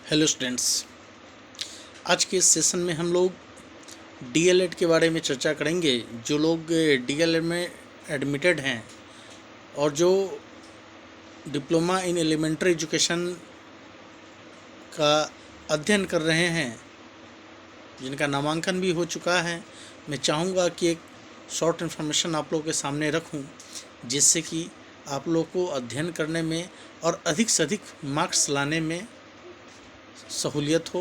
Hello students, आज के इस सेशन में हम लोग डीएलएड के बारे में चर्चा करेंगे। जो लोग डीएलएड में एडमिटेड हैं और जो डिप्लोमा इन एलिमेंट्री एजुकेशन का अध्ययन कर रहे हैं, जिनका नामांकन भी हो चुका है, मैं चाहूँगा कि एक शॉर्ट इन्फॉर्मेशन आप लोगों के सामने रखूं, जिससे कि आप लोग को अध्ययन करने में और अधिक से अधिक मार्क्स लाने में सहूलियत हो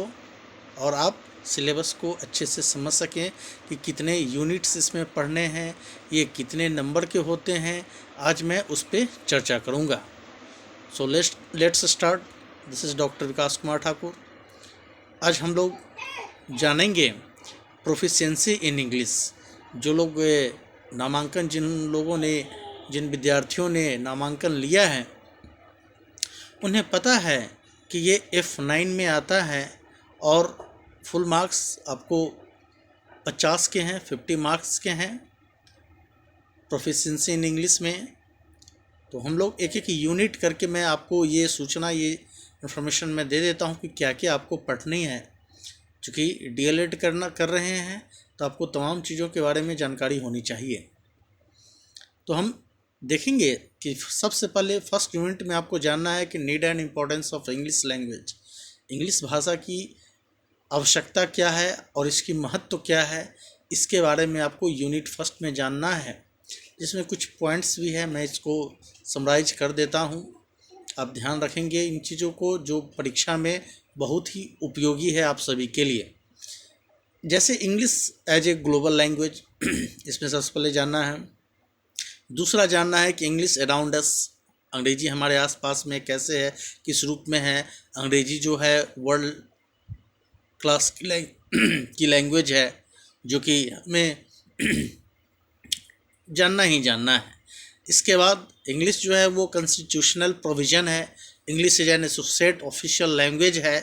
और आप सिलेबस को अच्छे से समझ सकें कि कितने यूनिट्स इसमें पढ़ने हैं, ये कितने नंबर के होते हैं। आज मैं उस पर चर्चा करूँगा। So let's start. This is doctor Vikas Kumar Thakur. आज हम लोग जानेंगे प्रोफिशिएंसी इन इंग्लिश। जो लोग नामांकन जिन विद्यार्थियों ने नामांकन लिया है, उन्हें पता है कि ये F9 में आता है और फुल मार्क्स आपको 50 के हैं, 50 मार्क्स के हैं प्रोफिशिएंसी इन इंग्लिश में। तो हम लोग एक एक यूनिट करके मैं आपको ये इन्फॉर्मेशन मैं दे देता हूँ कि क्या क्या आपको पढ़नी है। चूँकि डीएलएड कर रहे हैं तो आपको तमाम चीज़ों के बारे में जानकारी होनी चाहिए। तो हम देखेंगे कि सबसे पहले फर्स्ट यूनिट में आपको जानना है कि need and importance of English language. English भाषा की आवश्यकता क्या है और इसकी महत्व क्या है, इसके बारे में आपको यूनिट फर्स्ट में जानना है, जिसमें कुछ पॉइंट्स भी है। मैं इसको समराइज कर देता हूँ, आप ध्यान रखेंगे इन चीज़ों को, जो परीक्षा में बहुत ही उपयोगी है आप सभी के लिए। जैसे English as a global language, इसमें सबसे पहले जानना है। दूसरा जानना है कि इंग्लिश अराउंड अस, अंग्रेजी हमारे आसपास में कैसे है, किस रूप में है। अंग्रेजी जो है वर्ल्ड क्लास की लैंग्वेज है, जो कि हमें जानना ही जानना है। इसके बाद इंग्लिश जो है वो कॉन्स्टिट्यूशनल प्रोविज़न है। English is an associate official language है।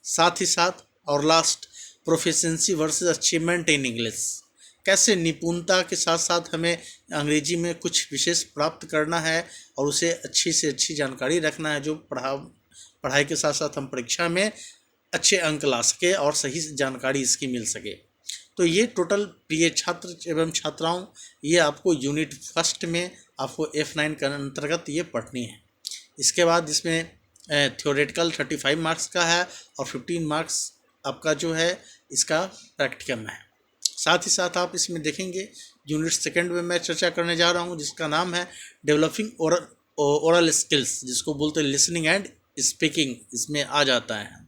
साथ ही साथ और last, proficiency versus achievement in English. कैसे निपुणता के साथ साथ हमें अंग्रेजी में कुछ विशेष प्राप्त करना है और उसे अच्छी से अच्छी जानकारी रखना है, जो पढ़ाई के साथ साथ हम परीक्षा में अच्छे अंक ला सके और सही जानकारी इसकी मिल सके। तो ये टोटल प्रिय छात्र एवं छात्राओं, ये आपको यूनिट फर्स्ट में आपको F9 के अंतर्गत ये पढ़नी है। इसके बाद इसमें थ्योरेटिकल 35 मार्क्स का है और 15 मार्क्स आपका जो है इसका प्रैक्टिकल में है। साथ ही साथ आप इसमें देखेंगे यूनिट सेकंड में मैं चर्चा करने जा रहा हूँ, जिसका नाम है डेवलपिंग ओरल स्किल्स, जिसको बोलते हैं लिसनिंग एंड स्पीकिंग, इसमें आ जाता है।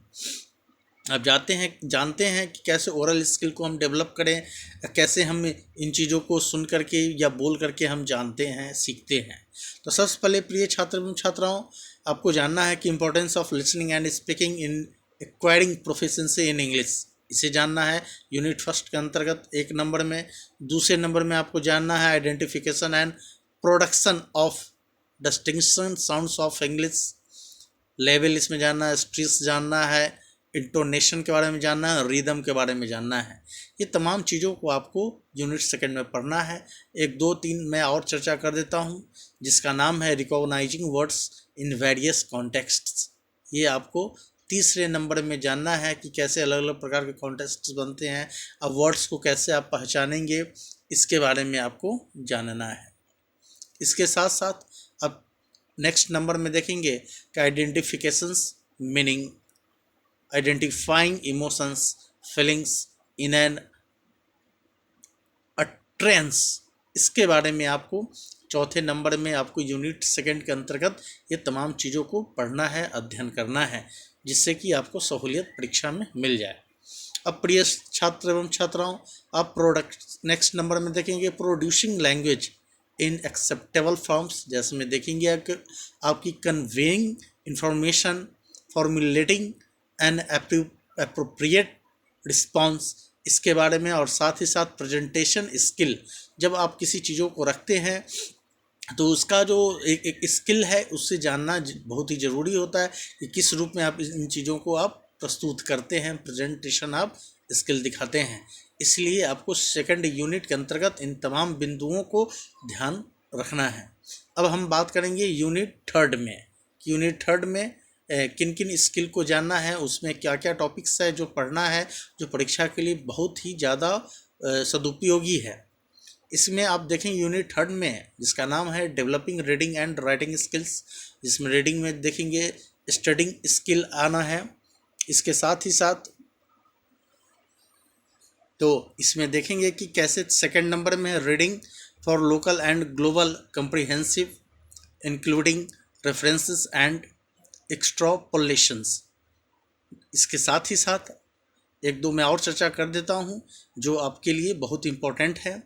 अब जानते हैं कि कैसे ओरल स्किल को हम डेवलप करें, कैसे हम इन चीज़ों को सुन करके या बोल करके हम जानते हैं, सीखते हैं। तो सबसे पहले प्रिय छात्र एवं छात्राओं, आपको जानना है कि importance of listening and speaking in acquiring proficiency in English. इसे जानना है यूनिट फर्स्ट के अंतर्गत 1 नंबर में। दूसरे नंबर में आपको जानना है identification and production of distinction sounds of English level, इसमें जानना है। स्ट्रेस जानना है, इंटोनेशन के बारे में जानना है, रिदम के बारे में जानना है। ये तमाम चीज़ों को आपको यूनिट सेकंड में पढ़ना है। 1, 2, 3 मैं और चर्चा कर देता हूँ, जिसका नाम है recognising words in various contexts. ये आपको तीसरे नंबर में जानना है कि कैसे अलग अलग प्रकार के कॉन्टेक्स्ट बनते हैं। अब वर्ड्स को कैसे आप पहचानेंगे, इसके बारे में आपको जानना है। इसके साथ साथ अब नेक्स्ट नंबर में देखेंगे कि identifications meaning, identifying emotions feelings in an utterance, इसके बारे में आपको चौथे नंबर में आपको यूनिट सेकंड के अंतर्गत ये तमाम चीज़ों को पढ़ना है, अध्ययन करना है, जिससे कि आपको सहूलियत परीक्षा में मिल जाए। अब प्रिय छात्र एवं छात्राओं, आप नेक्स्ट नंबर में देखेंगे producing language in acceptable forms. जैसे में देखेंगे आपकी conveying information, formulating N appropriate response, इसके बारे में। और साथ ही साथ प्रेजेंटेशन स्किल, जब आप किसी चीज़ों को रखते हैं तो उसका जो एक स्किल है, उससे जानना बहुत ही ज़रूरी होता है कि किस रूप में आप इन चीज़ों को आप प्रस्तुत करते हैं, प्रेजेंटेशन आप स्किल दिखाते हैं। इसलिए आपको सेकंड यूनिट के अंतर्गत इन तमाम बिंदुओं को ध्यान रखना है। अब हम बात करेंगे यूनिट थर्ड में। यूनिट थर्ड में किन किन स्किल को जानना है, उसमें क्या क्या टॉपिक्स है जो पढ़ना है, जो परीक्षा के लिए बहुत ही ज़्यादा सदुपयोगी है। इसमें आप देखें यूनिट 3 में जिसका नाम है developing reading and writing skills, जिसमें रीडिंग में देखेंगे स्टडिंग स्किल आना है। इसके साथ ही साथ तो इसमें देखेंगे कि कैसे सेकंड नंबर में है reading for local and global comprehensive including references and extrapolations. इसके साथ ही साथ एक दो मैं और चर्चा कर देता हूँ जो आपके लिए बहुत इम्पोर्टेंट है।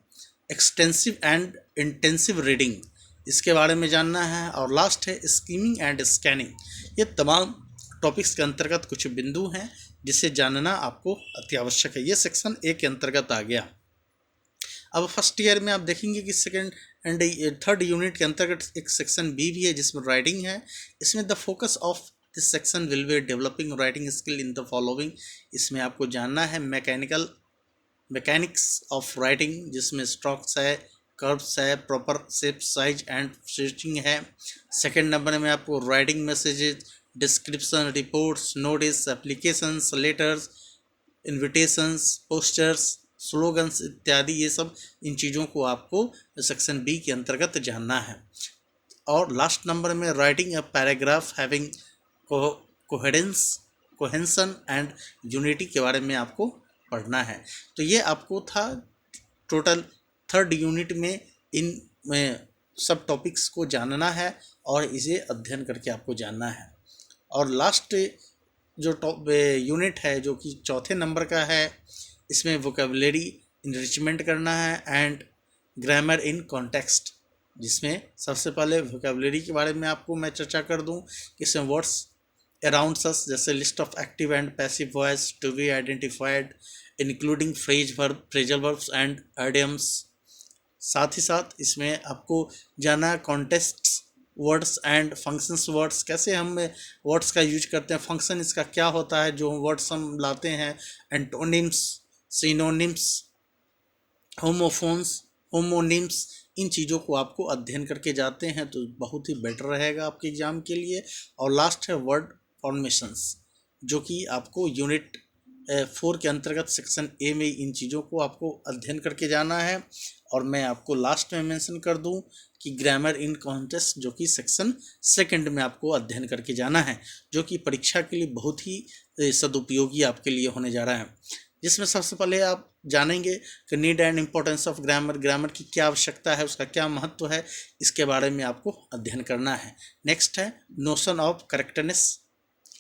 एक्सटेंसिव एंड इंटेंसिव रीडिंग, इसके बारे में जानना है। और लास्ट है स्कीमिंग एंड स्कैनिंग। ये तमाम टॉपिक्स के अंतर्गत कुछ बिंदु हैं जिसे जानना आपको अति आवश्यक है। ये सेक्शन ए के अंतर्गत आ गया। अब फर्स्ट ईयर में आप देखेंगे कि सेकंड एंड थर्ड यूनिट के अंतर्गत एक सेक्शन बी भी है जिसमें राइटिंग है। इसमें the focus of this section will be developing writing skill in the following. इसमें आपको जानना है मैकेनिक्स ऑफ राइटिंग, जिसमें स्ट्रोक्स है, कर्व्स है, proper shape, size and stitching है। सेकंड नंबर में आपको writing messages, description, reports, notice, applications, letters, invitations, posters, slogans इत्यादि, ये सब इन चीज़ों को आपको सेक्शन बी के अंतर्गत जानना है। और लास्ट नंबर में writing a paragraph having cohesion and unity के बारे में आपको पढ़ना है। तो ये आपको था टोटल थर्ड यूनिट में इन में सब टॉपिक्स को जानना है और इसे अध्ययन करके आपको जानना है। और लास्ट जो यूनिट है जो कि चौथे नंबर का है, इसमें वोकेबलरी इनरिचमेंट करना है एंड ग्रामर इन कॉन्टेक्स्ट, जिसमें सबसे पहले वोकेबलरी के बारे में आपको मैं चर्चा कर दूं कि इसमें वर्ड्स अराउंड अस जैसे list of active and passive voice to be identified including phrasal verbs and idioms. साथ ही साथ इसमें आपको जाना context words and functions words, कैसे हम वर्ड्स का यूज करते हैं, फंक्शन इसका क्या होता है जो वर्ड्स हम लाते हैं, एंटोनिम्स, सिनोनिम्स, होमोफोन्स, होमोनिम्स, इन चीज़ों को आपको अध्ययन करके जाते हैं तो बहुत ही बेटर रहेगा आपके एग्ज़ाम के लिए। और लास्ट है वर्ड फॉर्मेशंस, जो कि आपको यूनिट 4 के अंतर्गत सेक्शन ए में इन चीज़ों को आपको अध्ययन करके जाना है। और मैं आपको लास्ट में मेंशन कर दूं कि ग्रामर इन कॉन्टेक्स्ट, जो कि सेक्शन सेकंड में आपको अध्ययन करके जाना है, जो कि परीक्षा के लिए बहुत ही सदुपयोगी आपके लिए होने जा रहा है। जिसमें सबसे पहले आप जानेंगे कि need and importance of grammar, grammar की क्या आवश्यकता है, उसका क्या महत्व है, इसके बारे में आपको अध्ययन करना है। नेक्स्ट है notion of correctness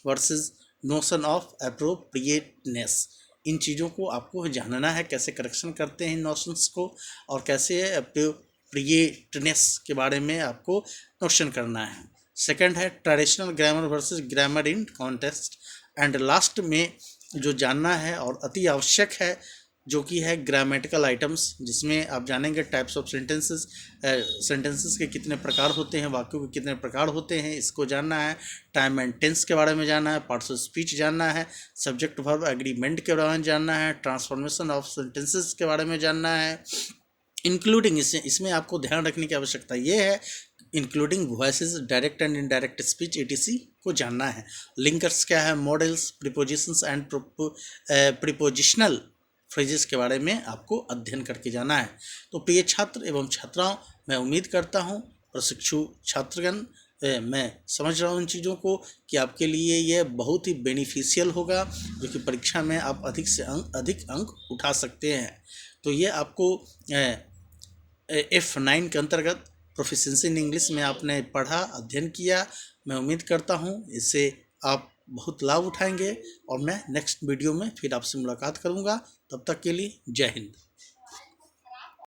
versus notion of appropriateness. इन चीज़ों को आपको जानना है, कैसे करेक्शन करते हैं इन नोशंस को और कैसे अप्रोप्रिएटनेस के बारे में आपको नोशन करना है। सेकंड है traditional grammar versus grammar in context. And last में जो जानना है और अति आवश्यक है जो कि है ग्रामेटिकल आइटम्स, जिसमें आप जानेंगे टाइप्स ऑफ सेंटेंसेस, सेंटेंसेस के कितने प्रकार होते हैं, वाक्यों के कितने प्रकार होते हैं, इसको जानना है। टाइम एंड टेंस के बारे में जानना है, पार्ट्स ऑफ स्पीच जानना है, सब्जेक्ट वर्ब एग्रीमेंट के बारे में जानना है, ट्रांसफॉर्मेशन ऑफ सेंटेंसेस के बारे में जानना है। इंक्लूडिंग इसमें आपको ध्यान रखने की आवश्यकता ये है, including voices, direct and indirect speech etc को जानना है। लिंकर्स क्या है, models, prepositions and prepositional phrases के बारे में आपको अध्ययन करके जाना है। तो प्रिय छात्र एवं छात्राओं, मैं उम्मीद करता हूँ प्रशिक्षु छात्रगण मैं समझ रहा हूँ इन चीज़ों को कि आपके लिए ये बहुत ही बेनिफिशियल होगा, जो कि परीक्षा में आप अधिक से अधिक अंक उठा सकते हैं। तो ये आपको F9 के अंतर्गत प्रोफिशिएंसी इन इंग्लिश में आपने पढ़ा, अध्ययन किया। मैं उम्मीद करता हूँ इससे आप बहुत लाभ उठाएंगे और मैं नेक्स्ट वीडियो में फिर आपसे मुलाकात करूँगा। तब तक के लिए जय हिंद।